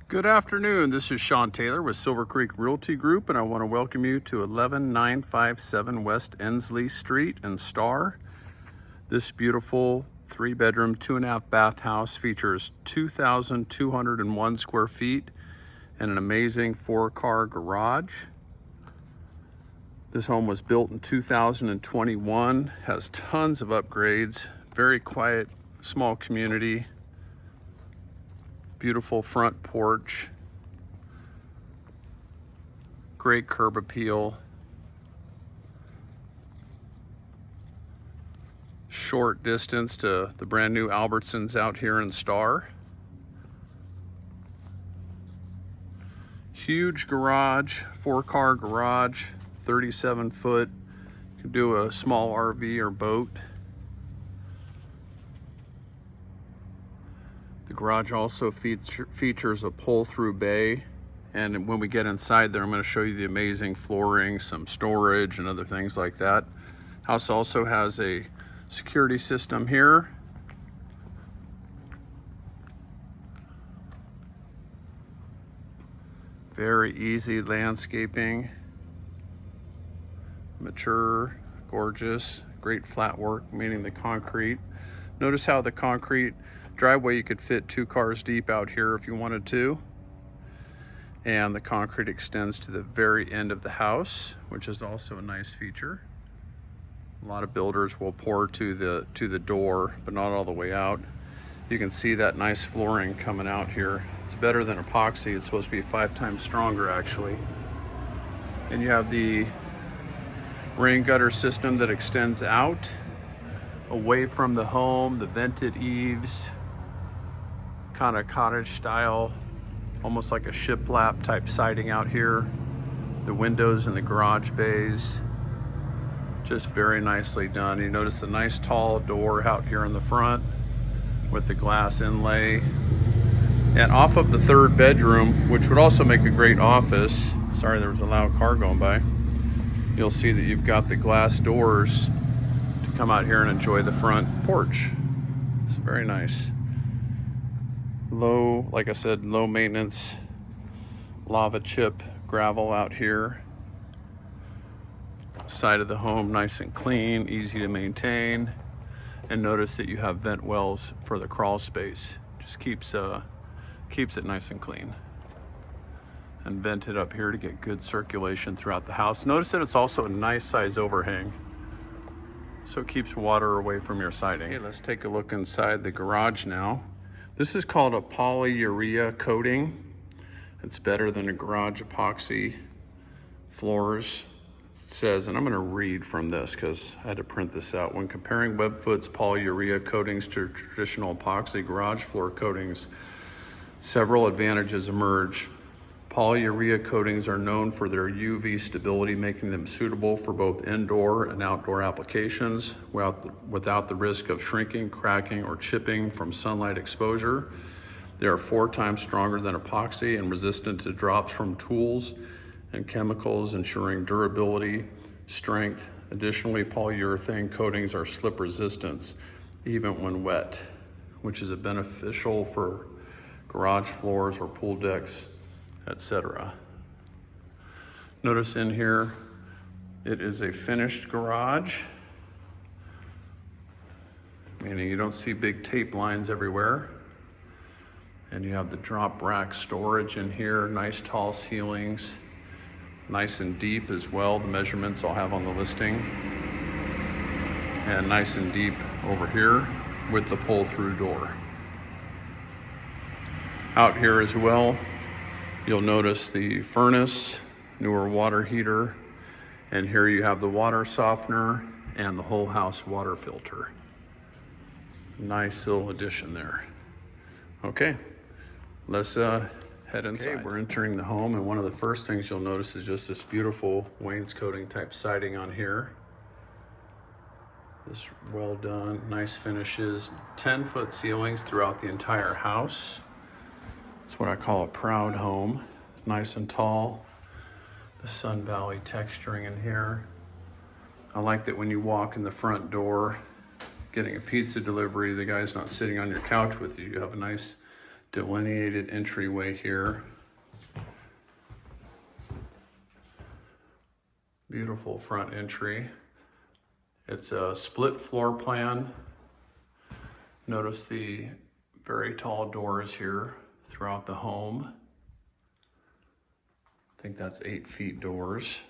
Good afternoon, this is Sean Taylor with Silver Creek Realty Group, and I want to welcome you to 11957 West Ensley Street in Star. This beautiful 3-bedroom, 2.5 bath house features 2,201 square feet and an amazing 4-car garage. This home was built in 2021, has tons of upgrades, very quiet, small community. Beautiful front porch, great curb appeal, short distance to the brand new Albertsons out here in Star. Huge garage, 4-car garage, 37 foot. You can do a small RV or boat. The garage also features a pull-through bay, and when we get inside there, I'm going to show you the amazing flooring, some storage and other things like that. House also has a security system here. Very easy landscaping, mature, gorgeous, great flat work, meaning the concrete. Notice how the concrete driveway, you could fit 2 cars deep out here if you wanted to. And the concrete extends to the very end of the house, which is also a nice feature. A lot of builders will pour to the door, but not all the way out. You can see that nice flooring coming out here. It's better than epoxy. It's supposed to be 5 times stronger actually. And you have the rain gutter system that extends out away from the home, the vented eaves, kind of cottage style, almost like a shiplap type siding out here. The windows in the garage bays, just very nicely done. You notice the nice tall door out here in the front with the glass inlay. And off of the 3rd bedroom, which would also make a great office, sorry there was a loud car going by, you'll see that you've got the glass doors to come out here and enjoy the front porch. It's very nice. Low, like I said, low maintenance lava chip gravel out here. Side of the home nice and clean, easy to maintain. And notice that you have vent wells for the crawl space. Just keeps it nice and clean. And vented up here to get good circulation throughout the house. Notice that it's also a nice size overhang, so it keeps water away from your siding. Okay, let's take a look inside the garage now. This is called a Polyurea coating. It's better than a garage epoxy floors. It says, and I'm gonna read from this because I had to print this out. When comparing Webfoot's Polyurea coatings to traditional epoxy garage floor coatings, several advantages emerge. Polyurea coatings are known for their UV stability, making them suitable for both indoor and outdoor applications without the risk of shrinking, cracking, or chipping from sunlight exposure. They are 4 times stronger than epoxy and resistant to drops from tools and chemicals, ensuring durability, strength. Additionally, polyurethane coatings are slip resistant even when wet, which is beneficial for garage floors or pool decks, etc. Notice in here, it is a finished garage, meaning you don't see big tape lines everywhere. And you have the drop rack storage in here, nice tall ceilings, nice and deep as well. The measurements I'll have on the listing. And nice and deep over here with the pull-through door. Out here as well, you'll notice the furnace, newer water heater, and here you have the water softener and the whole house water filter. Nice little addition there. Okay, let's head inside. Okay, we're entering the home, and one of the first things you'll notice is just this beautiful wainscoting type siding on here. This well done, nice finishes, 10-foot ceilings throughout the entire house. It's what I call a proud home. Nice and tall. The Sun Valley texturing in here. I like that when you walk in the front door, getting a pizza delivery, the guy's not sitting on your couch with you. You have a nice Delineated entryway here. Beautiful front entry. It's a split floor plan. Notice the very tall doors here throughout the home. I think that's 8 feet doors.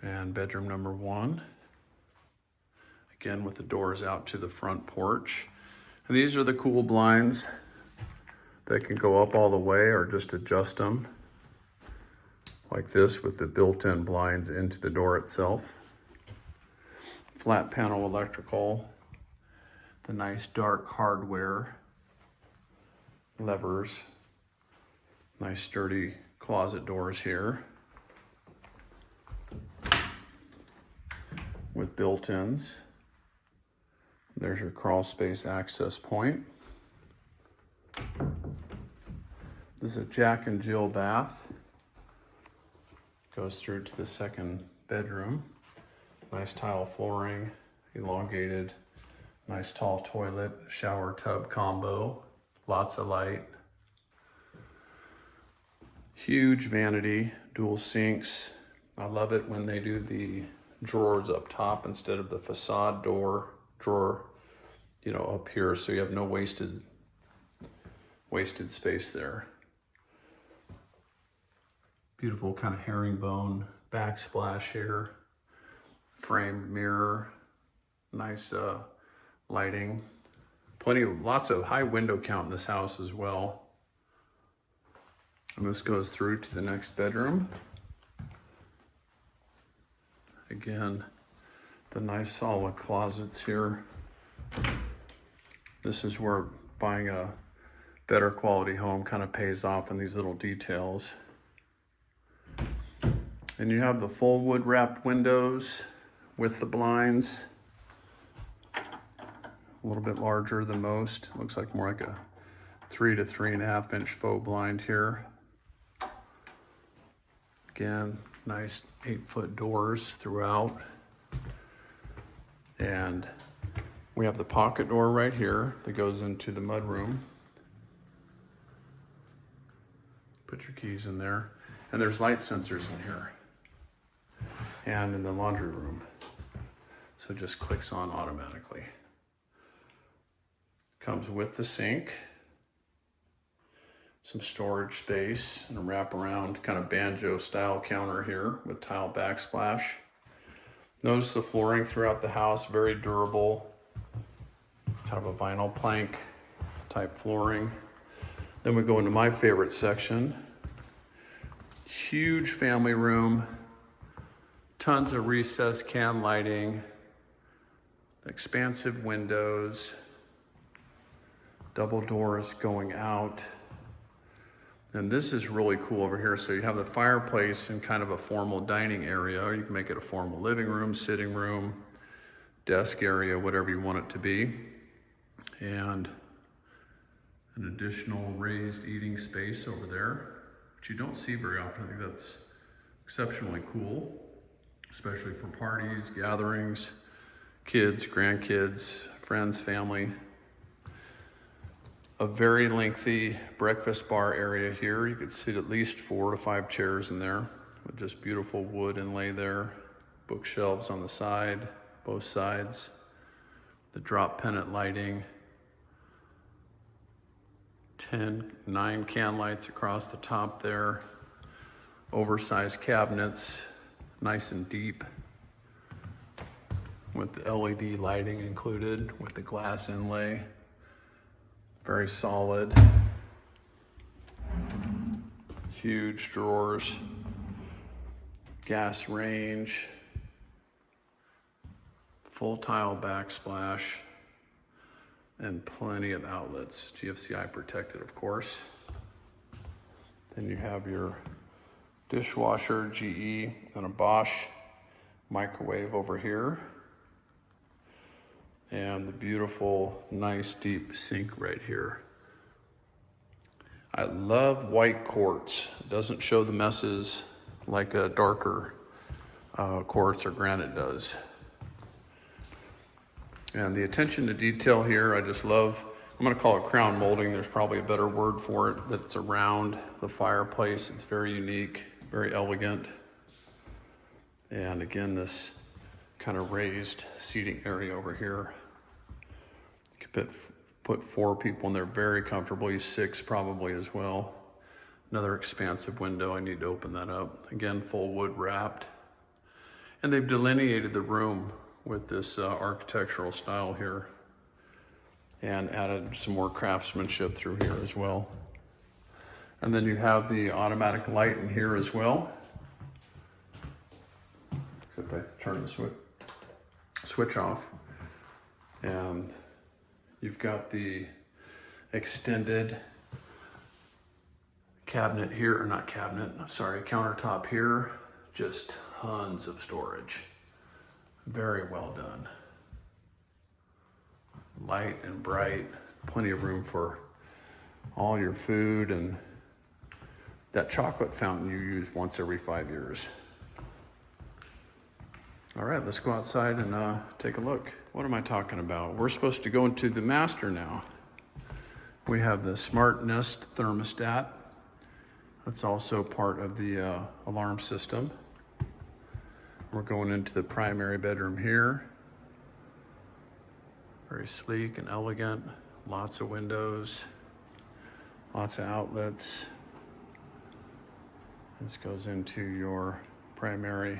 And bedroom number 1. Again, with the doors out to the front porch. And these are the cool blinds that can go up all the way or just adjust them like this with the built-in blinds into the door itself. Flat panel electrical, the nice dark hardware, levers, nice sturdy closet doors here with built-ins. There's your crawl space access point. This is a Jack and Jill bath. Goes through to the second bedroom. Nice tile flooring, elongated, nice tall toilet, shower tub combo, lots of light. Huge vanity, dual sinks. I love it when they do the drawers up top instead of the facade drawer, you know, up here, so you have no wasted space there. Beautiful kind of herringbone backsplash here. Framed mirror, nice lighting. Lots of high window count in this house as well. And this goes through to the next bedroom. Again, the nice solid closets here. This is where buying a better quality home kind of pays off in these little details. And you have the full wood wrapped windows with the blinds. A little bit larger than most. Looks like more like a 3 to 3.5 inch faux blind here. Again, nice 8-foot doors throughout. And we have the pocket door right here that goes into the mudroom. Put your keys in there. And there's light sensors in here. And in the laundry room. So it just clicks on automatically. Comes with the sink. Some storage space and a wraparound kind of banjo style counter here with tile backsplash. Notice the flooring throughout the house, very durable. Kind of a vinyl plank type flooring. Then we go into my favorite section. Huge family room. Tons of recessed can lighting. Expansive windows. Double doors going out. And this is really cool over here. So you have the fireplace in kind of a formal dining area, or you can make it a formal living room, sitting room, desk area, whatever you want it to be. And an additional raised eating space over there, which you don't see very often. I think that's exceptionally cool, especially for parties, gatherings, kids, grandkids, friends, family. A very lengthy breakfast bar area here. You could sit at least 4 to 5 chairs in there with just beautiful wood inlay there. Bookshelves on the side, both sides. The drop pendant lighting. 9 can lights across the top there. Oversized cabinets, nice and deep with the LED lighting included with the glass inlay. Very solid. Huge drawers. Gas range. Full tile backsplash. And plenty of outlets. GFCI protected, of course. Then you have your dishwasher, GE, and a Bosch microwave over here. And the beautiful, nice, deep sink right here. I love white quartz. It doesn't show the messes like a darker quartz or granite does. And the attention to detail here, I just love I'm gonna call it crown molding. There's probably a better word for it, that's around the fireplace. It's very unique, very elegant. And again, this kind of raised seating area over here. You could put 4 people in there very comfortably, 6 probably as well. Another expansive window, I need to open that up. Again, full wood wrapped. And they've delineated the room with this architectural style here and added some more craftsmanship through here as well. And then you have the automatic light in here as well. Except I have to turn the switch off. And you've got the extended cabinet here, or not cabinet, sorry, countertop here. Just tons of storage. Very well done. Light and bright, plenty of room for all your food and that chocolate fountain you use once every 5 years. All right, let's go outside and take a look. What am I talking about? We're supposed to go into the master now. We have the smart nest thermostat. That's also part of the alarm system. We're going into the primary bedroom here. Very sleek and elegant, lots of windows, lots of outlets. This goes into your primary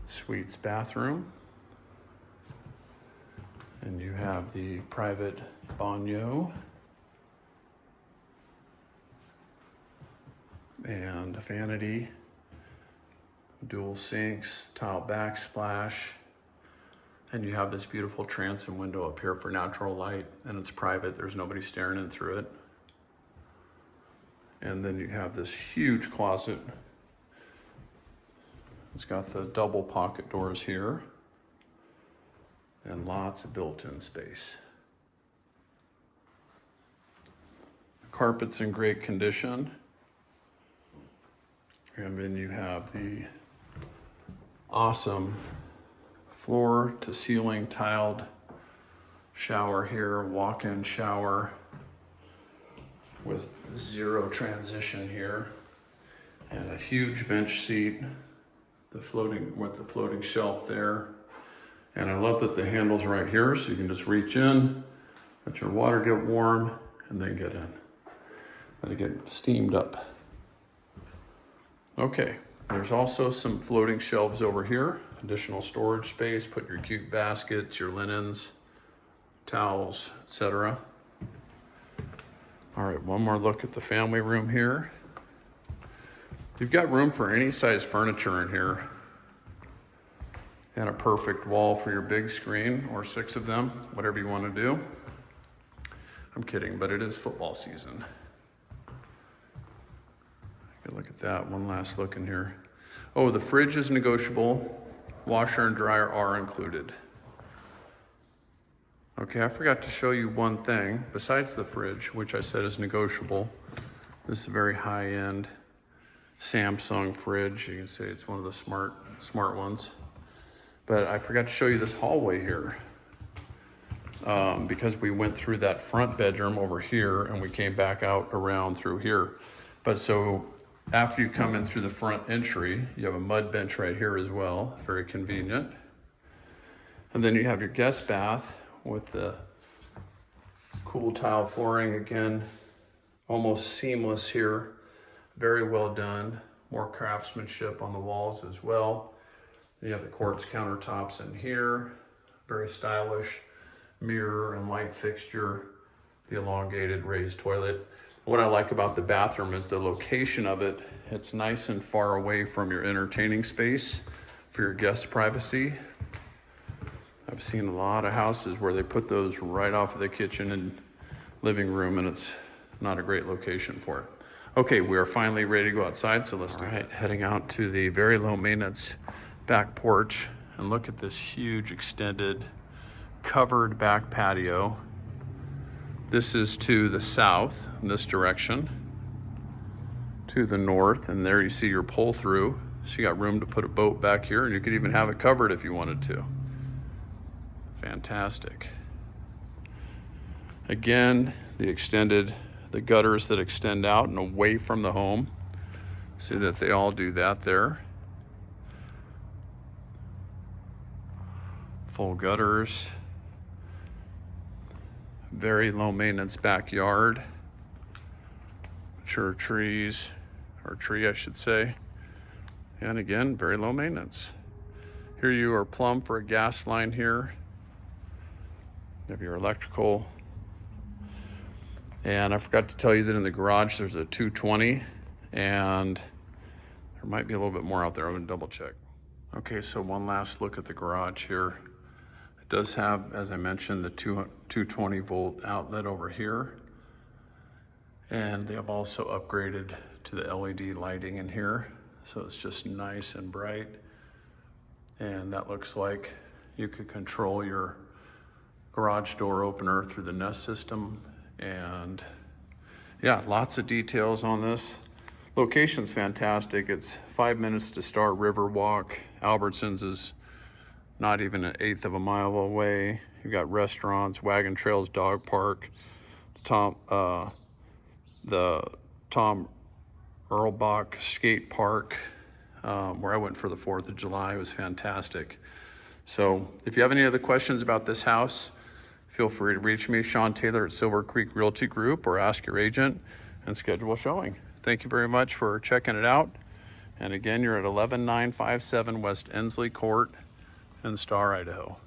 suites bathroom. And you have the private bagnio and vanity, dual sinks, tile backsplash. And you have this beautiful transom window up here for natural light, and it's private. There's nobody staring in through it. And then you have this huge closet. It's got the double pocket doors here and lots of built-in space. The carpet's in great condition. And then you have the awesome floor to ceiling tiled shower here, walk-in shower with 0 transition here, and a huge bench seat, with the floating shelf there. And I love that the handle's right here, so you can just reach in, let your water get warm, and then get in. Let it get steamed up. Okay, there's also some floating shelves over here. Additional storage space, put your cute baskets, your linens, towels, etc. All right, one more look at the family room here. You've got room for any size furniture in here. And a perfect wall for your big screen, or 6 of them, whatever you want to do. I'm kidding, but it is football season. Look at that, one last look in here. Oh, the fridge is negotiable. Washer and dryer are included. Okay, I forgot to show you one thing besides the fridge, which I said is negotiable. This is a very high-end Samsung fridge. You can say it's one of the smart ones. But I forgot to show you this hallway here. Because we went through that front bedroom over here and we came back out around through here. But so after you come in through the front entry, you have a mud bench right here as well, very convenient. And then you have your guest bath with the cool tile flooring, again, almost seamless here, very well done. More craftsmanship on the walls as well. You have the quartz countertops in here, very stylish mirror and light fixture, the elongated raised toilet. What I like about the bathroom is the location of it. It's nice and far away from your entertaining space for your guest privacy. I've seen a lot of houses where they put those right off of the kitchen and living room, and it's not a great location for it. Okay, we are finally ready to go outside, so let's do it. Heading out to the very low maintenance back porch, and look at this huge extended covered back patio. This is to the south in this direction, to the north, and there you see your pull-through. So you got room to put a boat back here, and you could even have it covered if you wanted to. Fantastic. Again, the gutters that extend out and away from the home. See that they all do that there. Full gutters. Very low maintenance backyard. Mature trees, or tree I should say. And again, very low maintenance. Here you are plumb for a gas line here. You have your electrical. And I forgot to tell you that in the garage there's a 220, and there might be a little bit more out there. I'm gonna double check. Okay, so one last look at the garage here. It does have, as I mentioned, the 220 volt outlet over here. And they have also upgraded to the LED lighting in here. So it's just nice and bright. And that looks like you could control your garage door opener through the Nest system. And yeah, lots of details on this. Location's fantastic. It's 5 minutes to Star River Walk. Albertsons is not even an eighth of a mile away. You've got restaurants, wagon trails, dog park, the Tom Earlbach skate park, where I went for the 4th of July. It was fantastic. So if you have any other questions about this house, feel free to reach me, Sean Taylor at Silver Creek Realty Group, or ask your agent and schedule a showing. Thank you very much for checking it out. And again, you're at 11957 West Ensley Court in Star, Idaho.